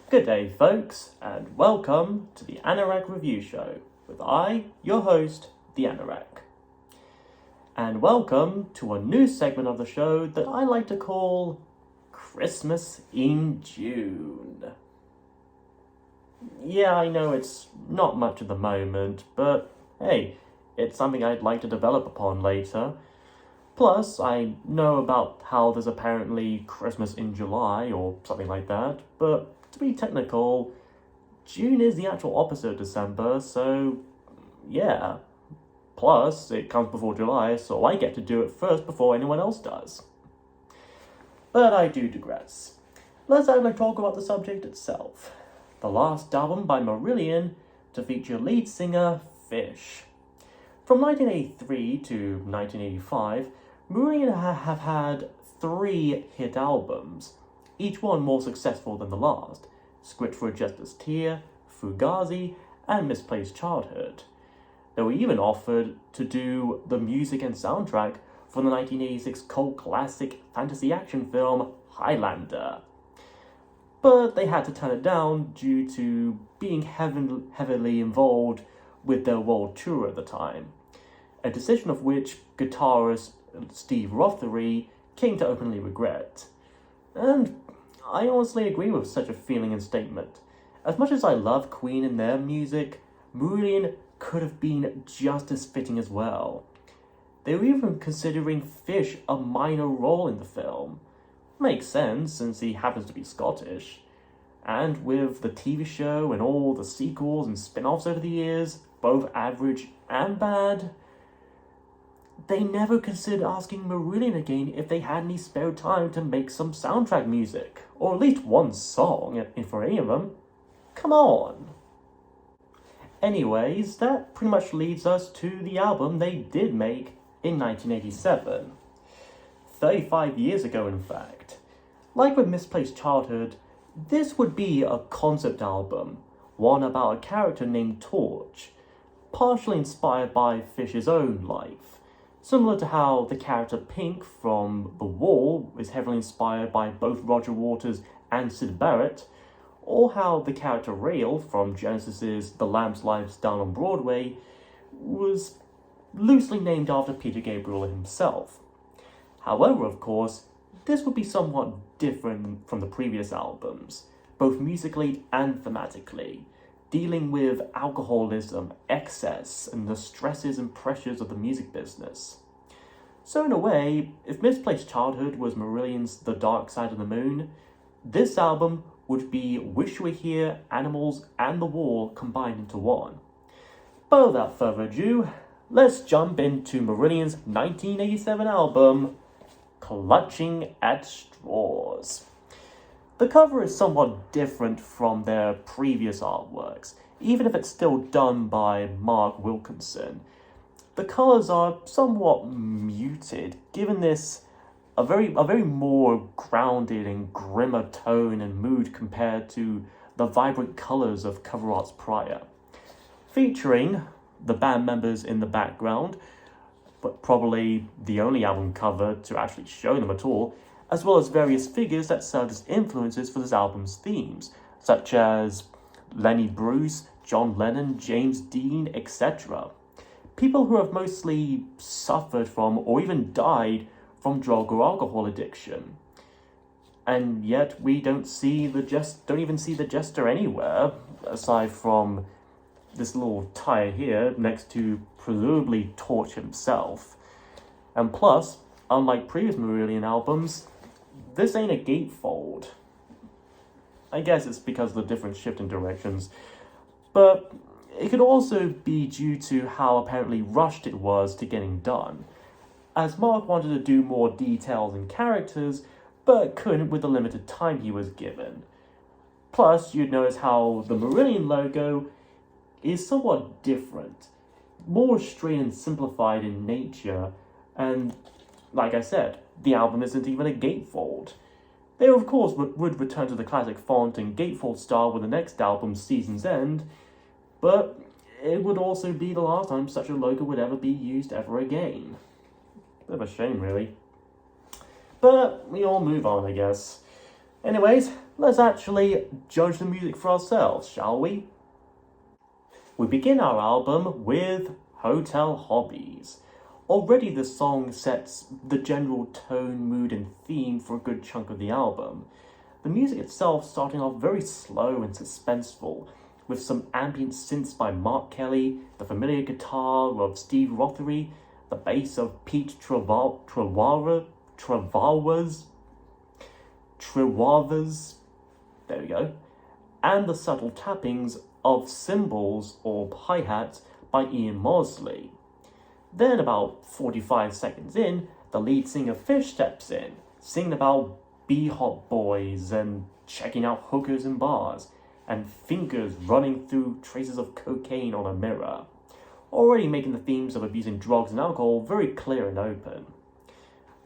Good day, folks, and welcome to the Anorak Review Show with your host, the Anorak. And welcome to a new segment of the show that I like to call Christmas in June. Yeah, I know it's not much at the moment, but hey, it's something I'd like to develop upon later. Plus, I know about how there's apparently Christmas in July or something like that, but to be technical, June is the actual opposite of December, so yeah. Plus, it comes before July, so I get to do it first before anyone else does. But I do digress. Let's actually talk about the subject itself. The last album by Marillion to feature lead singer Fish. From 1983 to 1985, Marillion have had 3 hit albums, each one more successful than the last: Script for a Jester's Tear, Fugazi, and Misplaced Childhood. They were even offered to do the music and soundtrack for the 1986 cult classic fantasy action film Highlander. But they had to turn it down due to being heavily involved with their world tour at the time, a decision of which guitarist Steve Rothery came to openly regret. And I honestly agree with such a feeling and statement. As much as I love Queen and their music, Marillion could have been just as fitting as well. They were even considering Fish a minor role in the film. Makes sense, since he happens to be Scottish. And with the TV show and all the sequels and spin-offs over the years, both average and bad, they never considered asking Marillion again if they had any spare time to make some soundtrack music, or at least one song for any of them. Come on! Anyways, that pretty much leads us to the album they did make in 1987. 35 years ago, in fact. Like with Misplaced Childhood, this would be a concept album, one about a character named Torch, partially inspired by Fish's own life. Similar to how the character Pink from The Wall is heavily inspired by both Roger Waters and Syd Barrett, or how the character Rail from Genesis's The Lamb's Lives Down on Broadway was loosely named after Peter Gabriel himself. However, of course, this would be somewhat different from the previous albums, both musically and thematically, dealing with alcoholism, excess, and the stresses and pressures of the music business. So in a way, if Misplaced Childhood was Marillion's The Dark Side of the Moon, this album would be Wish You Were Here, Animals, and The Wall combined into one. But without further ado, let's jump into Marillion's 1987 album, Clutching at Straws. The cover is somewhat different from their previous artworks, even if it's still done by Mark Wilkinson. The colours are somewhat muted, giving this a very more grounded and grimmer tone and mood compared to the vibrant colours of cover arts prior. Featuring the band members in the background, but probably the only album cover to actually show them at all, as well as various figures that served as influences for this album's themes, such as Lenny Bruce, John Lennon, James Dean, etc. People who have mostly suffered from or even died from drug or alcohol addiction. And yet we don't even see the jester anywhere, aside from this little tire here next to presumably Torch himself. And plus, unlike previous Marillion albums, this ain't a gatefold. I guess it's because of the different shifting directions, but it could also be due to how apparently rushed it was to getting done, as Mark wanted to do more details and characters, but couldn't with the limited time he was given. Plus, you'd notice how the Marillion logo is somewhat different, more straight and simplified in nature, and like I said, the album isn't even a gatefold. They of course would return to the classic font and gatefold style with the next album, Season's End, but it would also be the last time such a logo would ever be used ever again. Bit of a shame, really. But we all move on, I guess. Anyways, let's actually judge the music for ourselves, shall we? We begin our album with Hotel Hobbies. Already the song sets the general tone, mood and theme for a good chunk of the album. The music itself starting off very slow and suspenseful, with some ambient synths by Mark Kelly, the familiar guitar of Steve Rothery, the bass of Pete Trevorrow, there we go, and the subtle tappings of cymbals or hi-hats by Ian Mosley. Then about 45 seconds in, the lead singer Fish steps in, singing about B-hop boys and checking out hookers in bars, and fingers running through traces of cocaine on a mirror, already making the themes of abusing drugs and alcohol very clear and open.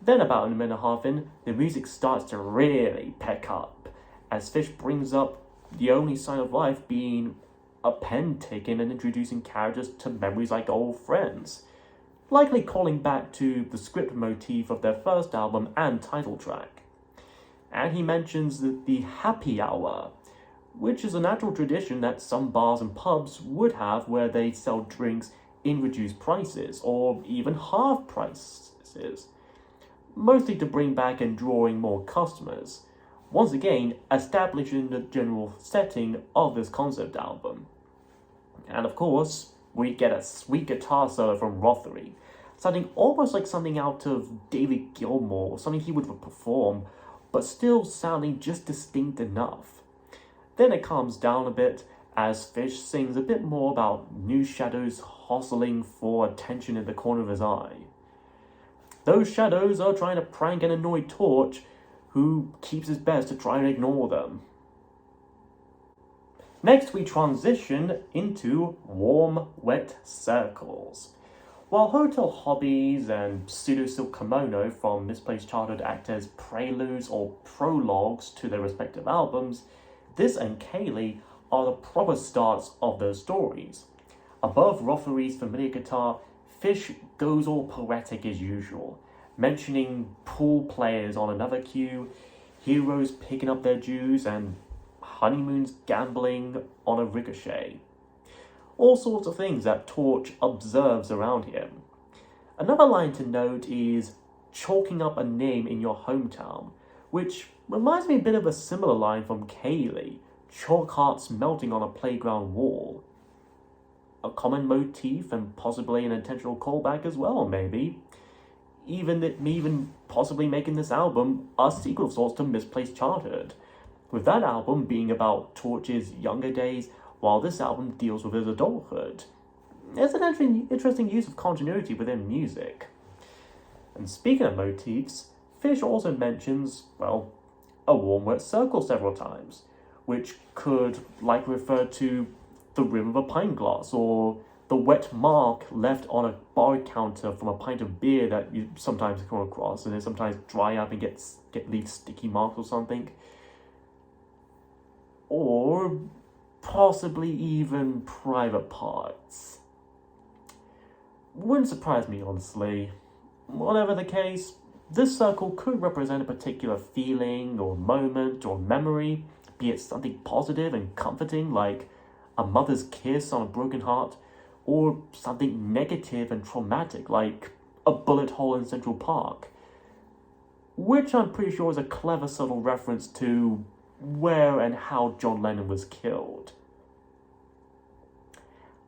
Then about a minute and a half in, the music starts to really pick up, as Fish brings up the only sign of life being a pen taken and introducing characters to memories like old friends, likely calling back to the script motif of their first album and title track. And he mentions the happy hour, which is a natural tradition that some bars and pubs would have where they sell drinks in reduced prices or even half prices, mostly to bring back and draw in more customers, once again establishing the general setting of this concept album. And of course, we get a sweet guitar solo from Rothery, sounding almost like something out of David Gilmour, something he would perform, but still sounding just distinct enough. Then it calms down a bit as Fish sings a bit more about new shadows hustling for attention in the corner of his eye. Those shadows are trying to prank an annoyed Torch, who keeps his best to try and ignore them. Next, we transition into Warm, Wet Circles. While Hotel Hobbies and Pseudo Silk Kimono from Misplaced Childhood act as preludes or prologues to their respective albums, this and Kaylee are the proper starts of their stories. Above Rothery's familiar guitar, Fish goes all poetic as usual, mentioning pool players on another cue, heroes picking up their dues, and honeymoons gambling on a ricochet. All sorts of things that Torch observes around him. Another line to note is chalking up a name in your hometown, which reminds me a bit of a similar line from Kaylee, chalk hearts melting on a playground wall. A common motif and possibly an intentional callback as well, maybe. Even possibly making this album a sequel of sorts to Misplaced Childhood, with that album being about Torch's younger days, while this album deals with his adulthood. It's an interesting use of continuity within music. And speaking of motifs, Fish also mentions, well, a warm wet circle several times, which could likely refer to the rim of a pint glass, or the wet mark left on a bar counter from a pint of beer that you sometimes come across, and then sometimes dry up and leave sticky marks or something. Or possibly even private parts. Wouldn't surprise me, honestly. Whatever the case, this circle could represent a particular feeling or moment or memory, be it something positive and comforting like a mother's kiss on a broken heart, or something negative and traumatic like a bullet hole in Central Park, which I'm pretty sure is a clever subtle reference to where and how John Lennon was killed.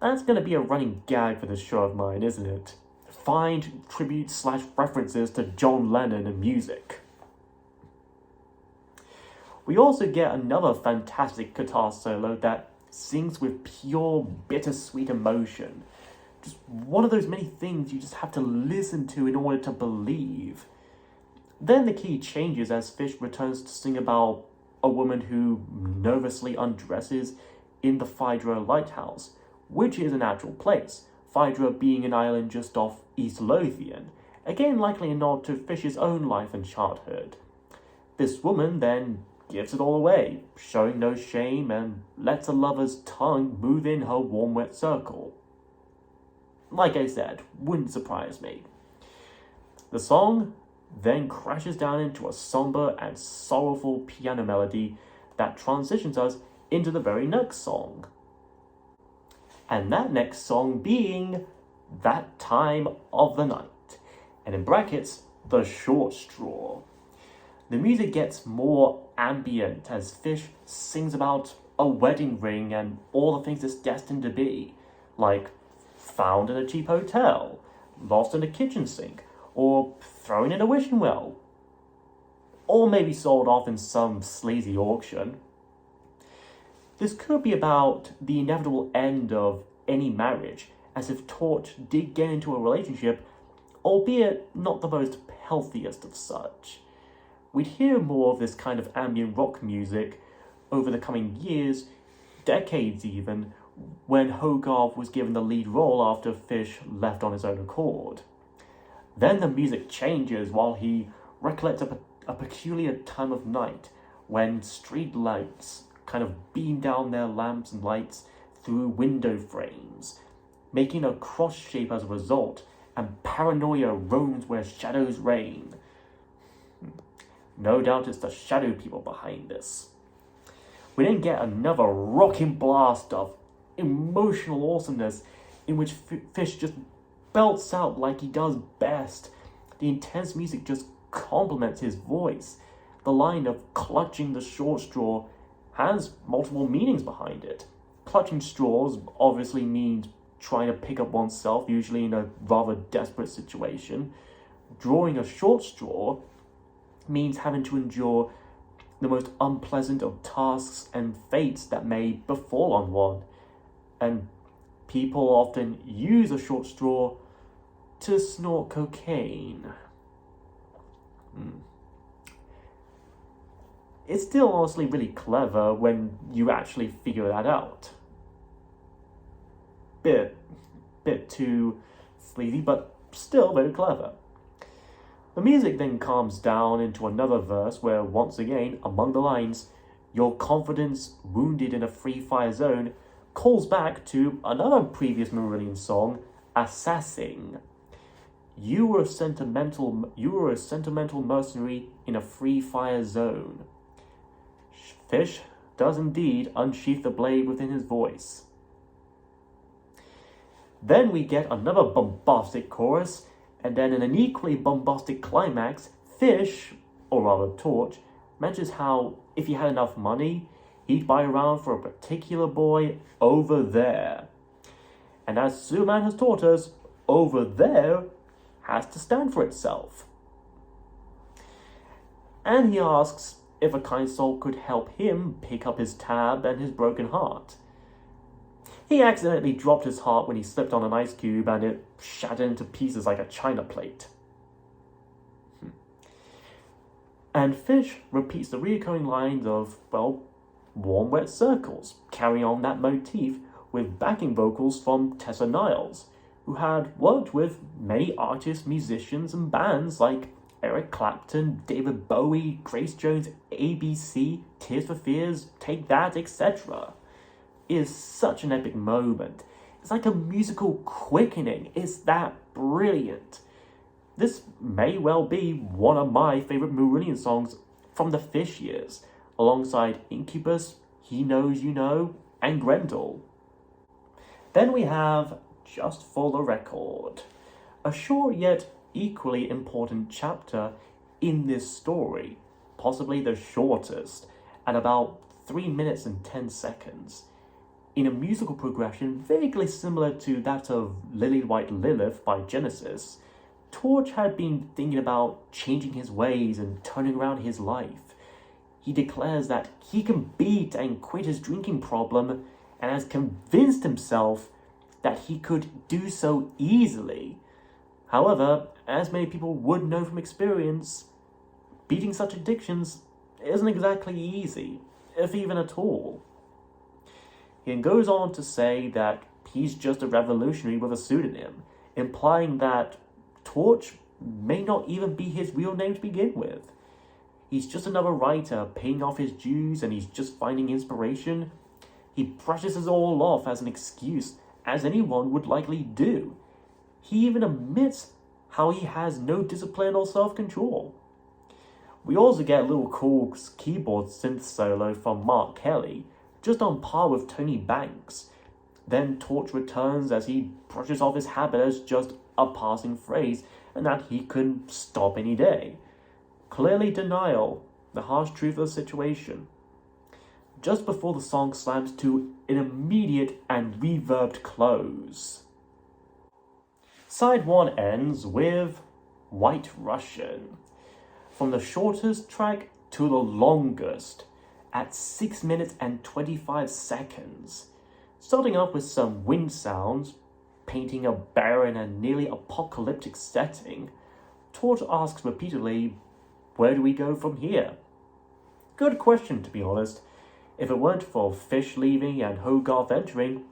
That's going to be a running gag for this show of mine, isn't it? Find tributes/references to John Lennon and music. We also get another fantastic guitar solo that sings with pure bittersweet emotion. Just one of those many things you just have to listen to in order to believe. Then the key changes as Fish returns to sing about a woman who nervously undresses in the Phaedra lighthouse, which is an actual place, Phaedra being an island just off East Lothian, again likely a nod to Fish's own life and childhood. This woman then gives it all away, showing no shame, and lets a lover's tongue move in her warm wet circle. Like I said, wouldn't surprise me. The song then crashes down into a somber and sorrowful piano melody that transitions us into the very next song. And that next song being That Time of the Night, and in brackets, The Short Straw. The music gets more ambient as Fish sings about a wedding ring and all the things it's destined to be, like found in a cheap hotel, lost in a kitchen sink, or thrown in a wishing well, or maybe sold off in some sleazy auction. This could be about the inevitable end of any marriage, as if Torch did get into a relationship, albeit not the most healthiest of such. We'd hear more of this kind of ambient rock music over the coming years, decades even, when Hogarth was given the lead role after Fish left on his own accord. Then the music changes while he recollects a peculiar time of night when street lights kind of beam down their lamps and lights through window frames, making a cross shape as a result, and paranoia roams where shadows reign. No doubt it's the shadow people behind this. We then get another rocking blast of emotional awesomeness in which Fish just belts out like he does best. The intense music just complements his voice. The line of clutching the short straw has multiple meanings behind it. Clutching straws obviously means trying to pick up oneself, usually in a rather desperate situation. Drawing a short straw means having to endure the most unpleasant of tasks and fates that may befall on one. And people often use a short straw to snort cocaine. It's still honestly really clever when you actually figure that out. Bit too sleazy, but still very clever. The music then calms down into another verse where, once again, among the lines, your confidence wounded in a free fire zone calls back to another previous Marillion song, Assassin. You were a sentimental mercenary in a free fire zone. Fish does indeed unsheath the blade within his voice. Then we get another bombastic chorus, and then in an equally bombastic climax, Fish, or rather Torch, mentions how if he had enough money, he'd buy around for a particular boy over there. And as Superman has taught us, over there has to stand for itself. And he asks if a kind soul could help him pick up his tab and his broken heart. He accidentally dropped his heart when he slipped on an ice cube and it shattered into pieces like a china plate. And Fish repeats the recurring lines of, well, warm wet circles, carrying on that motif with backing vocals from Tessa Niles, who had worked with many artists, musicians, and bands like Eric Clapton, David Bowie, Grace Jones, ABC, Tears for Fears, Take That, etc. It is such an epic moment. It's like a musical quickening. It's that brilliant. This may well be one of my favourite Marillion songs from the Fish years, alongside Incubus, He Knows You Know, and Grendel. Then we have Just for the Record, a short yet equally important chapter in this story, possibly the shortest, at about 3 minutes and 10 seconds. In a musical progression vaguely similar to that of Lily White Lilith by Genesis, Torch had been thinking about changing his ways and turning around his life. He declares that he can beat and quit his drinking problem and has convinced himself that he could do so easily. However, as many people would know from experience, beating such addictions isn't exactly easy, if even at all. He goes on to say that he's just a revolutionary with a pseudonym, implying that Torch may not even be his real name to begin with. He's just another writer paying off his dues and he's just finding inspiration. He brushes it all off as an excuse, as anyone would likely do. He even admits how he has no discipline or self-control. We also get a little cool keyboard synth solo from Mark Kelly, just on par with Tony Banks. Then Torch returns as he brushes off his habit as just a passing phrase and that he could stop any day. Clearly denial, the harsh truth of the situation. Just before the song slams to an immediate and reverbed close. Side 1 ends with White Russian. From the shortest track to the longest, at 6 minutes and 25 seconds. Starting off with some wind sounds, painting a barren and nearly apocalyptic setting, Torch asks repeatedly, where do we go from here? Good question, to be honest. If it weren't for Fish leaving and Hogarth entering,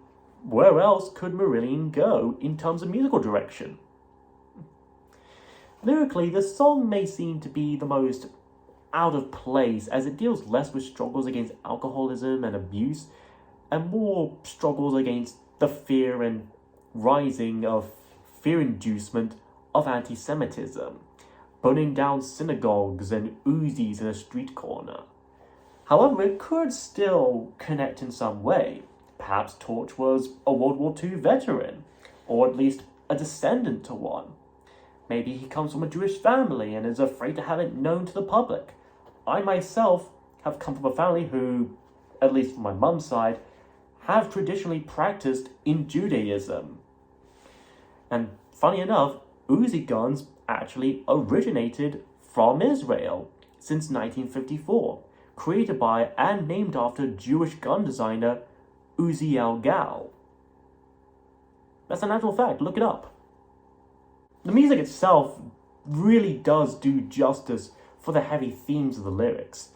where else could Marillion go in terms of musical direction? Lyrically, the song may seem to be the most out of place as it deals less with struggles against alcoholism and abuse and more struggles against the fear and rising of fear inducement of anti-Semitism, burning down synagogues and Uzis in a street corner. However, it could still connect in some way. Perhaps Torch was a World War II veteran, or at least a descendant to one. Maybe he comes from a Jewish family and is afraid to have it known to the public. I myself have come from a family who, at least from my mum's side, have traditionally practiced in Judaism. And funny enough, Uzi guns actually originated from Israel since 1954, created by and named after Jewish gun designer Uziel Gal. That's an actual fact, look it up. The music itself really does do justice for the heavy themes of the lyrics,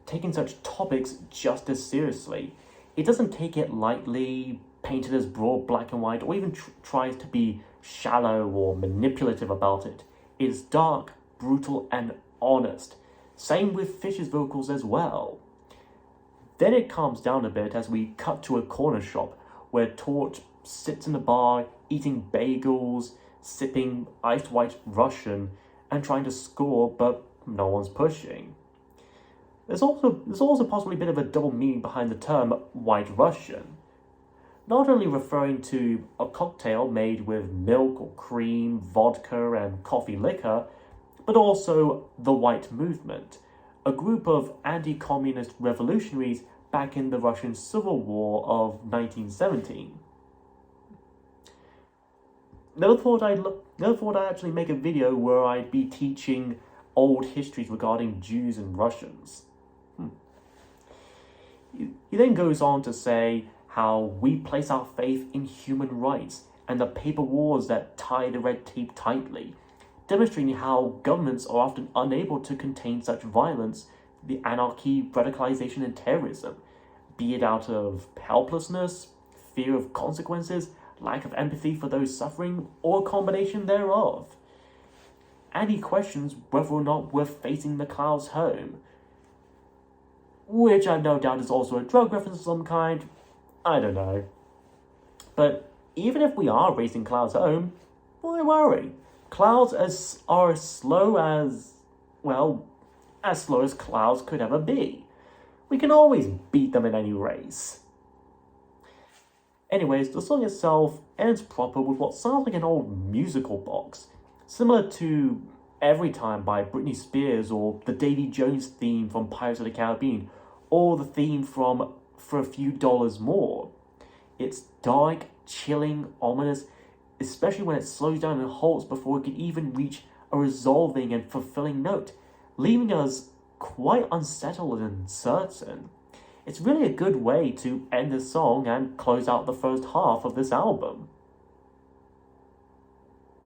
taking such topics just as seriously. It doesn't take it lightly, painted as broad black and white, or even tries to be shallow or manipulative about it. It is dark, brutal, and honest. Same with Fish's vocals as well. Then it calms down a bit as we cut to a corner shop where Torch sits in a bar eating bagels, sipping iced white Russian, and trying to score, but no one's pushing. There's also possibly a bit of a double meaning behind the term White Russian. Not only referring to a cocktail made with milk or cream, vodka, and coffee liquor, but also the White Movement, a group of anti-communist revolutionaries back in the Russian Civil War of 1917. Never thought I'd actually make a video where I'd be teaching old histories regarding Jews and Russians. He then goes on to say how we place our faith in human rights and the paper wars that tie the red tape tightly, demonstrating how governments are often unable to contain such violence, the anarchy, radicalization, and terrorism, be it out of helplessness, fear of consequences, lack of empathy for those suffering, or a combination thereof. And he questions whether or not we're facing the clouds home, which I've no doubt is also a drug reference of some kind. I don't know. But even if we are racing clouds home, why worry? Clouds are as slow as clouds could ever be. We can always beat them in any race. Anyways, the song itself ends proper with what sounds like an old musical box, similar to Every Time by Britney Spears, or the Davy Jones theme from Pirates of the Caribbean, or the theme from For a Few Dollars More. It's dark, chilling, ominous, especially when it slows down and halts before it can even reach a resolving and fulfilling note, leaving us quite unsettled and uncertain. It's really a good way to end the song and close out the first half of this album.